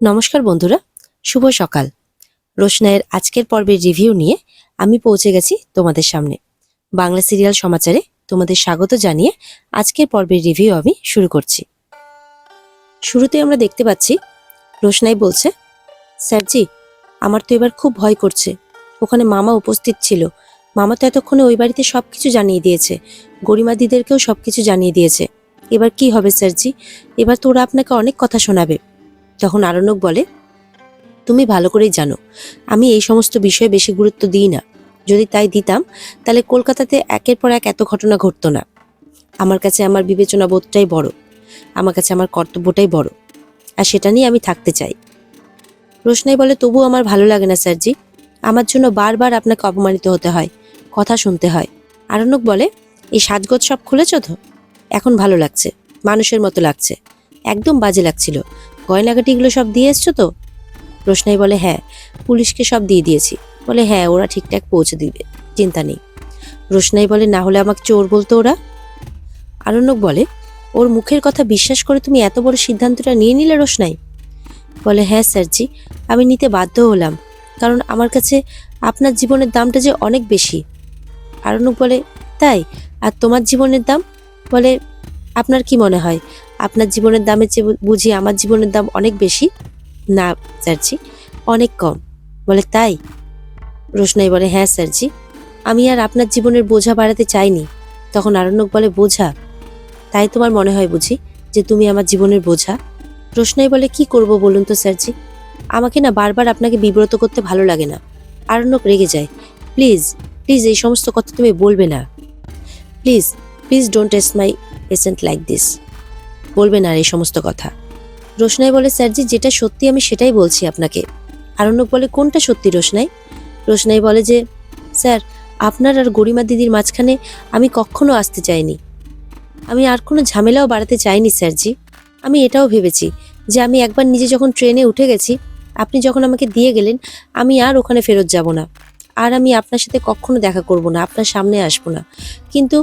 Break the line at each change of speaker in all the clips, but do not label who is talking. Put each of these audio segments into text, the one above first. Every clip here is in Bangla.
নমস্কার বন্ধুরা, শুভ সকাল। রোশনাইয়ের আজকের পর্বের রিভিউ নিয়ে আমি পৌঁছে গেছি তোমাদের সামনে। বাংলা সিরিয়াল সমাচারে তোমাদের স্বাগত জানিয়ে আজকের পর্বের রিভিউ আমি শুরু করছি। শুরুতে আমরা দেখতে পাচ্ছি রোশনাই বলছে, স্যারজি আমার তো এবার খুব ভয় করছে। ওখানে মামা উপস্থিত ছিল। মামা তো এতক্ষণে ওই বাড়িতে সবকিছু জানিয়ে দিয়েছে, গরিমা দিদেরকেও সবকিছু জানিয়ে দিয়েছে। এবার কি হবে স্যারজি? এবার তো ওরা আপনাকে অনেক কথা শোনাবে। তখন আরণ্যক বলে, তুমি ভালো করেই জানো আমি এই সমস্ত বিষয়ে বেশি গুরুত্ব দিই না। যদি তাই দিতাম তাহলে কলকাতাতে একের পর এক এত ঘটনা ঘটতো না। আমার কাছে আমার বিবেচনা বোধটাই বড়, আমার কাছে আমার কর্তব্যটাই বড়, আর সেটা নিয়ে আমি থাকতে চাই। রোশনাই বলে, তবু আমার ভালো লাগে না স্যারজি, আমার জন্য বারবার আপনাকে অপমানিত হতে হয়, কথা শুনতে হয়। আরণ্যক বলে, এই সাজগোজ সব খুলেছ তো? এখন ভালো লাগছে, মানুষের মতো লাগছে। একদম বাজে লাগছিল। গয়নাগাটিগুলো সব দিয়ে এসছো তো? রোশনাই বলে, হ্যাঁ, পুলিশকে সব দিয়ে দিয়েছি। বলে, হ্যাঁ, ওরা ঠিকঠাক পৌঁছে দিবে, চিন্তা নেই। রোশনাই বলে, না হলে আমাকে চোর বলতো ওরা? আরণ্যক বলে, ওর মুখের কথা বিশ্বাস করে তুমি এত বড় সিদ্ধান্তটা নিয়ে নিলে রোশনাই? বলে, হ্যাঁ স্যারজি, আমি নিতে বাধ্য হলাম, কারণ আমার কাছে আপনার জীবনের দামটা যে অনেক বেশি। আরণ্যক বলে, তাই? আর তোমার জীবনের দাম? বলে, আপনার কি মনে হয় আপনার জীবনের দামের চেয়ে বুঝি আমার জীবনের দাম অনেক বেশি? না স্যারজি, অনেক কম। বলে, তাই? রোশনাই বলে, হ্যাঁ স্যারজি, আমি আর আপনার জীবনের বোঝা বাড়াতে চাইনি। তখন আরণ্যক বলে, বোঝা? তাই তোমার মনে হয় বুঝি যে তুমি আমার জীবনের বোঝা? রোশনাই বলে, কি করব বলুন তো স্যারজি, আমাকে না বারবার আপনাকে বিব্রত করতে ভালো লাগে না। আরণ্যক রেগে যায়। প্লিজ প্লিজ এই সমস্ত কথা তুমি বলবে না, please please don't test my patient like this. বলবে না আর এই সমস্ত কথা। রোশনাই বলে, স্যারজি যেটা সত্যি আমি সেটাই বলছি আপনাকে। আরণ্যক বলে, কোনটা সত্যি রোশনাই? রোশনাই বলে যে, স্যার আপনার আর গরিমা দিদির মাঝখানে আমি কখনো আসতে চাইনি, আমি আর কোনো ঝামেলাও বাড়াতে চাইনি স্যারজি। আমি এটাও ভেবেছি যে আমি একবার নিজে যখন ট্রেনে উঠে গেছি, আপনি যখন আমাকে দিয়ে গেলেন, আমি আর ওখানে ফেরত যাব না, আর আমি আপনার সাথে কখনো দেখা করব না, আপনার সামনে আসবো না। কিন্তু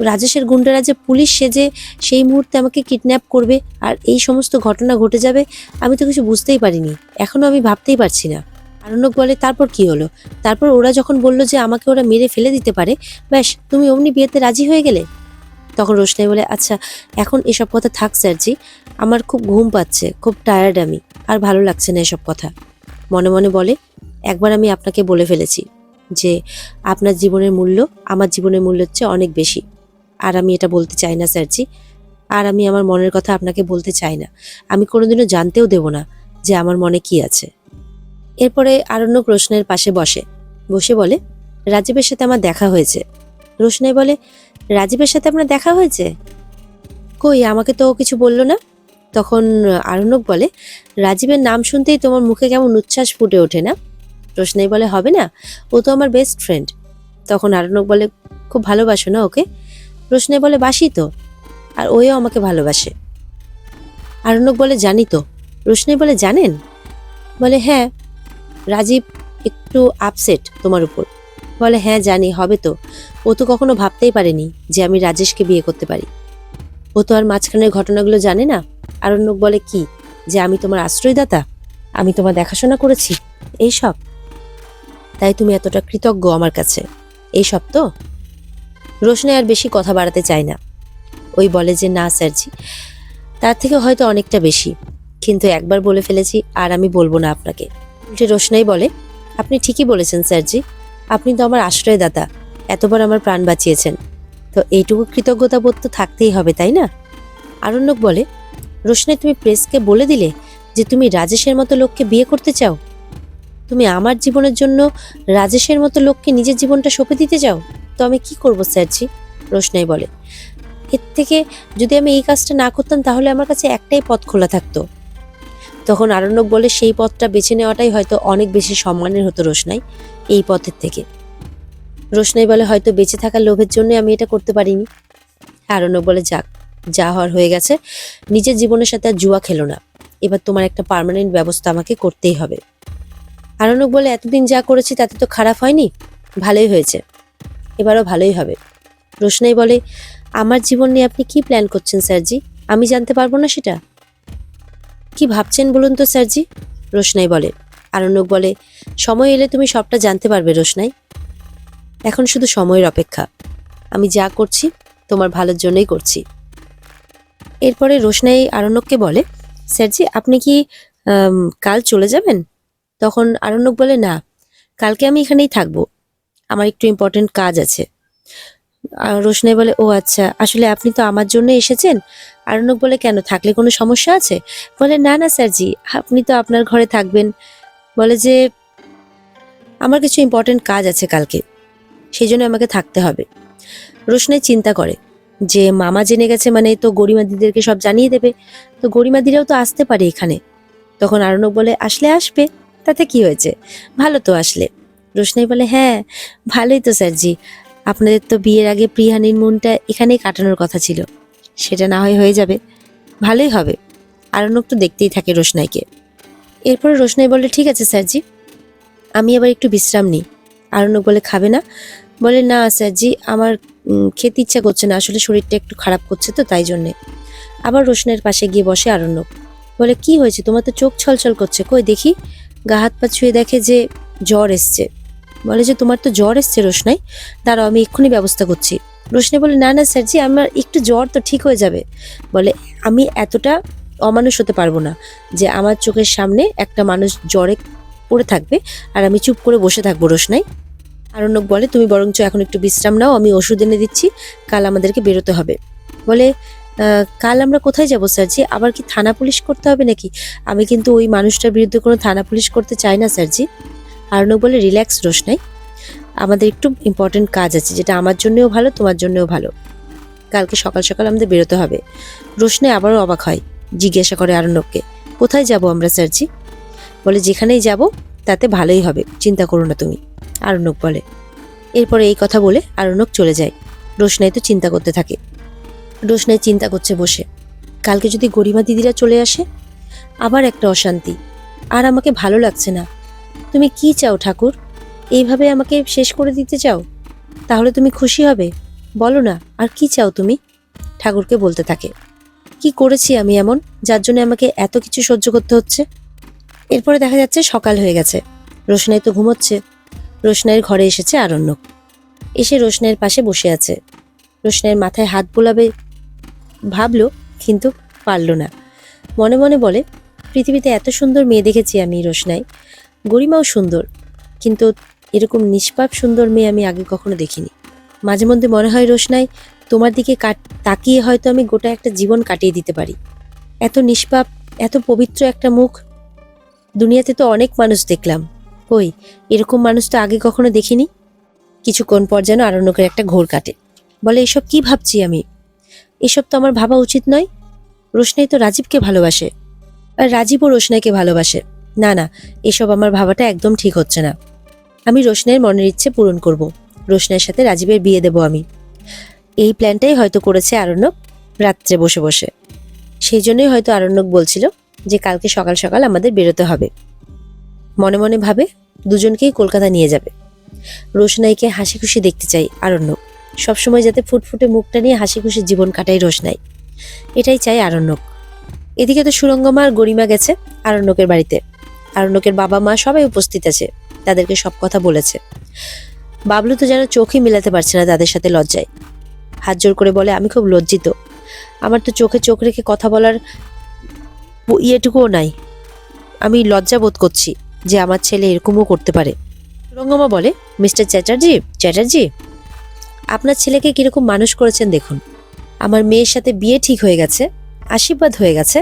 রাজেশের গুন্ডারা যে পুলিশ সেজে সেই মুহূর্তে আমাকে কিডন্যাপ করবে আর এই সমস্ত ঘটনা ঘটে যাবে, আমি তো কিছু বুঝতেই পারিনি, এখনো আমি ভাবতেই পারছি না। আরণ্যক বলে, তারপর কি হলো? তারপর ওরা যখন বলল যে আমাকে ওরা মেরে ফেলে দিতে পারে, ব্যাস তুমি অমনি বিয়েতে রাজি হয়ে গেলে? তখন রোশনাই বলে, আচ্ছা এখন এসব কথা থাক স্যারজি, আমার খুব ঘুম পাচ্ছে, খুব টায়ার্ড আমি, আর ভালো লাগছে না এসব কথা। মনে মনে বলে, একবার আমি আপনাকে বলে ফেলেছি যে আপনার জীবনের মূল্য আমার জীবনের মূল্যের চেয়ে অনেক বেশি, আর আমি এটা বলতে চাই না স্যারজি, আর আমি আমার মনের কথা আপনাকে বলতে চাই না, আমি কোনোদিনও জানতেও দেব না যে আমার মনে কি আছে। এরপরে আরণ্যক রোশনাইয়ের পাশে বসে বসে বলে, রাজীবের সাথে আমার দেখা হয়েছে। রোশনাই বলে, রাজীবের সাথে আপনার দেখা হয়েছে? কই, আমাকে তো ও কিছু বললো না। তখন আরণ্যক বলে, রাজীবের নাম শুনতেই তোমার মুখে কেমন উচ্ছ্বাস ফুটে ওঠে না? রোশনাই বলে, হবে না, ও তো আমার বেস্ট ফ্রেন্ড। তখন আরণ্যক বলে, খুব ভালোবাসো না ওকে? রোশনাই বলে, বাসি তো, আর ওও আমাকে ভালোবাসে। আরণ্যক বলে, জানি তো। রোশনাই বলে, জানেন? বলে, হ্যাঁ, রাজীব একটু আপসেট তোমার উপর। বলে, হ্যাঁ জানি, হবে তো, ও তো কখনো ভাবতেই পারেনি যে আমি রাজেশকে বিয়ে করতে পারি। ও তো আর মাঝখানের ঘটনাগুলো জানে না। আরণ্যক বলে, কি, যে আমি তোমার আশ্রয়দাতা, আমি তোমার দেখাশোনা করেছি, এই সব? তাই তুমি এতটা কৃতজ্ঞ আমার কাছে, এই সব তো? রোশনাই আর বেশি কথা বাড়াতে চায় না, ওই বলে যে, না স্যারজি, তার থেকে হয়তো অনেকটা বেশি, কিন্তু একবার বলে ফেলেছি, আর আমি বলবো না আপনাকে। উল্টে রোশনাই বলে, আপনি ঠিকই বলেছেন স্যারজি, আপনি তো আমার আশ্রয়দাতা, এতবার আমার প্রাণ বাঁচিয়েছেন, তো এইটুকু কৃতজ্ঞতা বোধ তো থাকতেই হবে, তাই না? আরণ্যক বলে, রোশনাই তুমি প্রেসকে বলে দিলে যে তুমি রাজেশের মতো লোককে বিয়ে করতে চাও? তুমি আমার জীবনের জন্য রাজেশের মতো লোককে নিজের জীবনটা সঁপে দিতে চাও? তো আমি কি করবো স্যারজি? রোশনাই বলে, এর থেকে যদি আমি এই কাজটা না করতাম তাহলে আমার কাছে একটাই পথ খোলা থাকতো। তখন আরণ্যক বলে, সেই পথটা বেছে নেওয়াটাই হয়তো অনেক বেশি সম্মানের হতো রোশনাই, এই পথের থেকে। রোশনাই বলে, হয়তো বেঁচে থাকার লোভের জন্য আমি এটা করতে পারিনি। আরণ্যক বলে, যাক, যা হওয়ার হয়ে গেছে, নিজের জীবনের সাথে আর জুয়া খেলো না, এবার তোমার একটা পার্মানেন্ট ব্যবস্থা আমাকে করতেই হবে। আরণ্যক বলে, এতদিন যা করেছি তাতে তো খারাপ হয়নি, ভালোই হয়েছে, এবারও ভালোই হবে। রোশনাই বলে, আমার জীবন নিয়ে আপনি কি প্ল্যান করছেন স্যারজি, আমি জানতে পারবো না সেটা? কি ভাবছেন বলুন তো স্যারজি? রোশনাই বলে। আরণ্যক বলে, সময় এলে তুমি সবটা জানতে পারবে রোশনাই। এখন শুধু সময়ের অপেক্ষা। আমি যা করছি তোমার ভালোর জন্যই করছি। এরপরে রোশনাই আরণ্যককে বলে, স্যারজি আপনি কি কাল চলে যাবেন? তখন আরণ্যক বলে, না, কালকে আমি এখানেই থাকবো, আমার একটু ইম্পর্টেন্ট কাজ আছে। রোশনাই বলে, ও আচ্ছা, আসলে আপনি তো আমার জন্য এসেছেন। আরণ্যক বলে, কেন, থাকলে কোনো সমস্যা আছে? বলে, না না স্যারজি, আপনি তো আপনার ঘরে থাকবেন। বলে যে, আমার কিছু ইম্পর্টেন্ট কাজ আছে কালকে, সেই জন্য আমাকে থাকতে হবে। রোশনাই চিন্তা করে যে মামা জেনে গেছে মানে তো গরিমাদিদেরকে সব জানিয়ে দেবে, তো গরিমাদিরাও তো আসতে পারে এখানে। তখন আরণ্যক বলে, আসলে আসবে, তাতে কি হয়েছে, ভালো তো আসলে। রোশনাই বলে, হ্যাঁ ভালোই তো স্যারজি, আপনাদের তো বিয়ের আগে প্রি হানিমুনটা এখানেই কাটানোর কথা ছিল, সেটা না হয় হয়ে যাবে, ভালোই হবে। আরণ্যক তো দেখতেই থাকে রোশনাইকে। এরপরে রোশনাই বলে, ঠিক আছে স্যারজি, আমি আবার একটু বিশ্রাম নিই। আরণ্যক বলে, খাবে না? বলে, না স্যারজি, আমার খেতে ইচ্ছা করছে না, আসলে শরীরটা একটু খারাপ করছে তো তাই জন্যে। আবার রোশনাইয়ের পাশে গিয়ে বসে আরণ্যক। বলে, কি হয়েছে, তোমার তো চোখ ছলছল করছে, কই দেখি। গা হাত পা ছুঁয়ে দেখে যে জ্বর এসছে। বলে যে, তোমার তো জ্বর এসছে রোশনাই, দাঁড়াও আমি এক্ষুনি ব্যবস্থা করছি। রোশনাই বলে, না না স্যারজি, আমার একটু জ্বর তো ঠিক হয়ে যাবে। বলে, আমি এতটা অমানুষ হতে পারবো না যে আমার চোখের সামনে একটা মানুষ জ্বরে পড়ে থাকবে আর আমি চুপ করে বসে থাকবো রোশনাই। আরণ্যক বলে, তুমি বরঞ্চ এখন একটু বিশ্রাম নাও, আমি ওষুধ এনে দিচ্ছি, কাল আমাদেরকে বেরোতে হবে। বলে, কাল আমরা কোথায় যাবো স্যারজি, আবার কি থানা পুলিশ করতে হবে নাকি? আমি কিন্তু ওই মানুষটার বিরুদ্ধে কোনো থানা পুলিশ করতে চাই না স্যারজি। আরণ্যক বলে, রিল্যাক্স রোশনাই, আমাদের একটু ইম্পর্টেন্ট কাজ আছে, যেটা আমার জন্যও ভালো তোমার জন্যও ভালো, কালকে সকাল সকাল আমাদের বেরোতে হবে। রোশনাই আবারও অবাক হয়, জিজ্ঞাসা করে আরণ্যককে, কোথায় যাব আমরা স্যারজি? বলে, যেখানেই যাব তাতে ভালোই হবে, চিন্তা করো না তুমি। আরণ্যক বলে। এরপরে এই কথা বলে আরণ্যক চলে যায়। রোশনাই তো চিন্তা করতে থাকে। রোশনাই চিন্তা করছে বসে, কালকে যদি গরিমা দিদিরা চলে আসে, আবার একটা অশান্তি, আর আমাকে ভালো লাগছে না। তুমি কি চাও ঠাকুর, এইভাবে আমাকে শেষ করে দিতে চাও? তাহলে তুমি খুশি হবে, বলো না, আর কি চাও তুমি? ঠাকুরকে বলতে থাকে, কি করেছি আমি এমন, যার জন্য আমাকে এত কিছু সহ্য করতে হচ্ছে? এরপরে দেখা যাচ্ছে সকাল হয়ে গেছে। রোশনাই তো ঘুমোচ্ছে। রোশনাইয়ের ঘরে এসেছে আরণ্যক। এসে রোশনাইয়ের পাশে বসে আছে। রোশনাইয়ের মাথায় হাত বোলাবে ভাবলো, কিন্তু পারল না। মনে মনে বলে, পৃথিবীতে এত সুন্দর মেয়ে দেখেছি আমি রোশনাই, গরিমাও সুন্দর, কিন্তু এরকম নিষ্পাপ সুন্দর মেয়ে আমি আগে কখনো দেখিনি। মাঝে মধ্যে মনে হয় রোশনাই, তোমার দিকে তাকিয়ে হয়তো আমি গোটা একটা জীবন কাটিয়ে দিতে পারি। এত নিষ্পাপ, এত পবিত্র একটা মুখ, দুনিয়াতে তো অনেক মানুষ দেখলাম, কই এরকম মানুষ তো আগে কখনো দেখিনি। কিছুক্ষণ পর যেন আরণ্যকের একটা ঘোর কাটে। বলে, এসব কি ভাবছি আমি, এসব তো আমার ভাবা উচিত নয়। রোশনাই তো রাজীবকে ভালোবাসে, আর রাজীবও রোশনাইকে ভালোবাসে। না না, এসব আমার ভাবাটা একদম ঠিক হচ্ছে না। আমি রোশনাইয়ের মনের ইচ্ছে পূরণ করব, রোশনাইয়ের সাথে রাজীবের বিয়ে দেব আমি। এই প্ল্যানটাই হয়তো করেছে আরণ্যক রাত্রে বসে বসে। সেই জন্যই হয়তো আরণ্যক বলছিল যে কালকে সকাল সকাল আমাদের বেরোতে হবে। মনে মনে ভাবে দুজনকেই কলকাতা নিয়ে যাবে। রোশনাইকে হাসি খুশি দেখতে চাই আরণ্যক, সবসময় যাতে ফুটফুটে মুখটা নিয়ে হাসি খুশি জীবন কাটাই রোশনাই, এটাই চাই আরণ্যক। এদিকে তো সুরঙ্গমা আর গরিমা গেছে আরণ্যকের বাড়িতে। আরণ্যকের বাবা মা সবাই উপস্থিত আছে, তাদেরকে সব কথা বলেছে। বাবলু তো যেন চোখই মেলাতে পারছে না তাদের সাথে লজ্জায়। হাত জোর করে বলে, আমি খুব লজ্জিত, আমার তো চোখে চোখ রেখে কথা বলার ইয়েটুকুও নাই, আমি লজ্জা বোধ করছি যে আমার ছেলে এরকমও করতে পারে। সুরঙ্গমা বলে, মিস্টার চ্যাটার্জি, আপনার ছেলেকে কিরকম মানুষ করেছেন দেখুন। আমার মেয়ের সাথে বিয়ে ঠিক হয়ে গেছে, আশীর্বাদ হয়ে গেছে,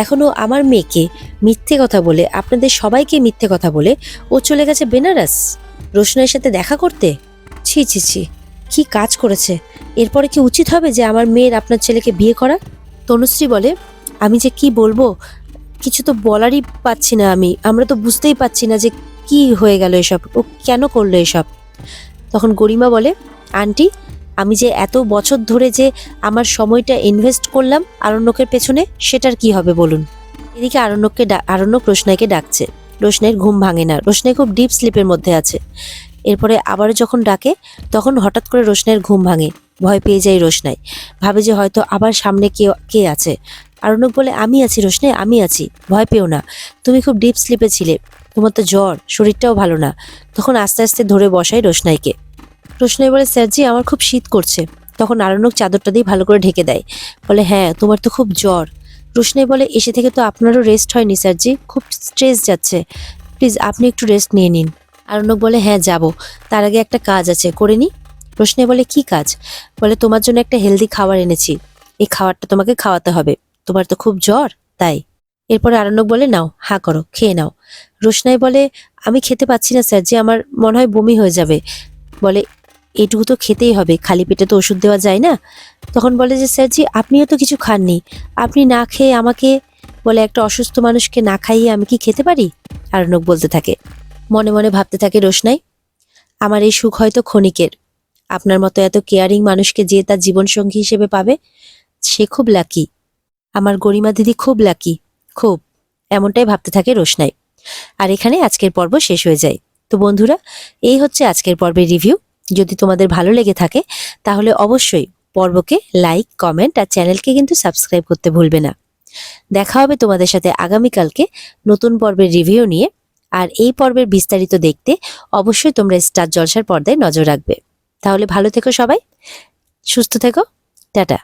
এখনো আমার মেয়েকে মিথ্যে কথা বলে, আপনাদের সবাইকে মিথ্যে কথা বলে ও চলে গেছে বেনারস রোশনাইয়ের সাথে দেখা করতে। ছি ছি ছি, কি কাজ করেছে। এরপরে কি উচিত হবে যে আমার মেয়ের আপনার ছেলেকে বিয়ে করা? তনুশ্রী বলে, আমি যে কি বলবো, কিছু তো বলারই পাচ্ছি না আমরা তো বুঝতেই পাচ্ছি না যে কি হয়ে গেল এসব, ও কেন করলো এসব। তখন গরিমা বলে, আন্টি, আমি যে এত বছর ধরে যে আমার সময়টা ইনভেস্ট করলাম আরণ্যকের পেছনে, সেটার কি হবে বলুন। এদিকে আরণ্যক রোশনাইকে ডাকছে। রোশনাইয়ের ঘুম ভাঙে না, রোশনাই খুব ডিপ স্লিপের মধ্যে আছে। এরপরে আবারও যখন ডাকে, তখন হঠাৎ করে রোশনাইয়ের ঘুম ভাঙে, ভয় পেয়ে যায় রোশনাই, ভাবে যে হয়তো আবার সামনে কে আছে। আরণ্যক বলে, আমি আছি রোশনাই, আমি আছি, ভয় পেও না, তুমি খুব ডিপ স্লিপে ছিলে, তোমার তো জ্বর, শরীরটাও ভালো না। তখন আস্তে আস্তে ধরে বসাই রোশনাইকে। রোশনাই বলে, স্যারজি আমার খুব শীত করছে। তখন আরণ্যক চাদরটা দিয়ে ভালো করে ঢেকে দেয়, বলে, হ্যাঁ তোমার তো খুব জ্বর। রোশনাই বলে, এসে থেকে তো আপনারও রেস্ট হয়নি স্যারজি, খুব স্ট্রেস যাচ্ছে, প্লিজ আপনি একটু রেস্ট নিয়ে নিন। আরণ্যক বলে, হ্যাঁ যাব, তার আগে একটা কাজ আছে, করে নি। রোশনাই বলে, কি কাজ? বলে, তোমার জন্য একটা হেলদি খাবার এনেছি, এই খাবারটা তোমাকে খাওয়াতে হবে, তোমার তো খুব জ্বর তাই। এরপরে আরণ্যক বলে, নাও হা করো, খেয়ে নাও। রোশনাই বলে, আমি খেতে পাচ্ছি না স্যারজি, আমার মনে হয় বমি হয়ে যাবে। বলে, এইটুকু তো খেতেই হবে, খালি পেটে তো ওষুধ দেওয়া যায় না। তখন বলে যে, স্যারজি আপনিও তো কিছু খাননি, আপনি না খেয়ে আমাকে, বলে, একটা অসুস্থ মানুষকে না খাইয়ে আমি কি খেতে পারি? আরণ্যক বলতে থাকে। মনে মনে ভাবতে থাকে রোশনাই, আমার এই সুখ হয়তো ক্ষণিকের, আপনার মতো এত কেয়ারিং মানুষকে যে তার জীবনসঙ্গী হিসেবে পাবে, সে খুব লাকি, আমার গরিমা দিদি খুব লাকি, খুব। এমনটাই ভাবতে থাকে রোশনাই। আর এখানে আজকের পর্ব শেষ হয়ে যায়। তো বন্ধুরা, এই হচ্ছে আজকের পর্বের রিভিউ। যদি তোমাদের ভালো লেগে থাকে তাহলে অবশ্যই পর্বকে লাইক, কমেন্ট আর চ্যানেলকে কিন্তু সাবস্ক্রাইব করতে ভুলবে না। দেখা হবে তোমাদের সাথে আগামীকালকে নতুন পর্বের রিভিউ নিয়ে। আর এই পর্বের বিস্তারিত দেখতে অবশ্যই তোমরা স্টার জলসার পর্দায় নজর রাখবে। তাহলে ভালো থেকো সবাই, সুস্থ থেকো, টাটা।